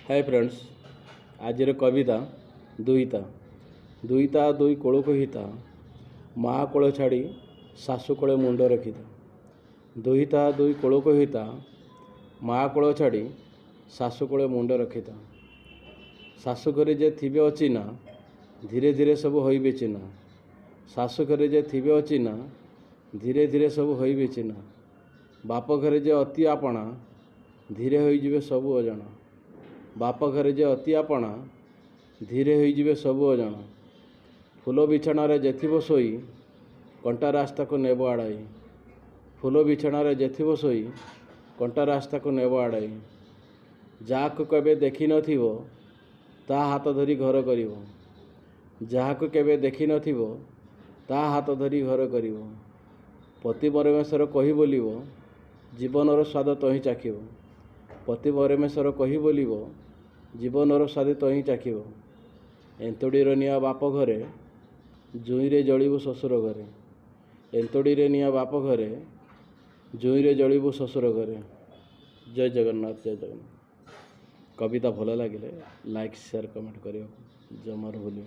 Hi friends, आज कविता दुईता दुईता दुई कोल को हिता माँ कोल छाड़ी सासु कोले मुंड रखिता। दुईता दुई कोल को हिता माँ कोल छाड़ी सासु कोले मुंड रखिता। शाशु घरे जे थिबे अचिना धीरे धीरे सब होइबे चिना। शाशु घरे जे थिबे अचिना धीरे धीरे सब होइबे चिना। बाप घरे जे अति आपणा धीरे होइजिबे सबु अजाणा। बाप घरे जे अति आपणा धीरे होइजिबे सबु अजाणा। फूल बिछाणारे जेथिबो सोई कंटा रास्ता को नेब आड़ाई। फूल बिछाणारे जेथिबो सोई कंटा रास्ता को नेब आड़ाई। जाहाको केबे देखि नथिबो ता हाथ धरी घर करिवो। जाहाको केबे देखि नथिबो ता हाथ धरी घर करिवो। पति परमेश्वर कहि बोलिबो जीवनर स्वाद तहि चाखिबो। पति परमेश्वर कहि बोलिबो जीवनर स्वाद तहि चाखिबो। एंतुड़ीर निया बाप घरे जुईरे जलिबु ससुर घरे। एंतुड़ीरे निया बाप घरे जुईरे जलिबु ससुर घरे। जय जगन्नाथ, जय जगन्नाथ। कविता भल लगे लाइक शेयर कमेंट करियो जमार भूलियो।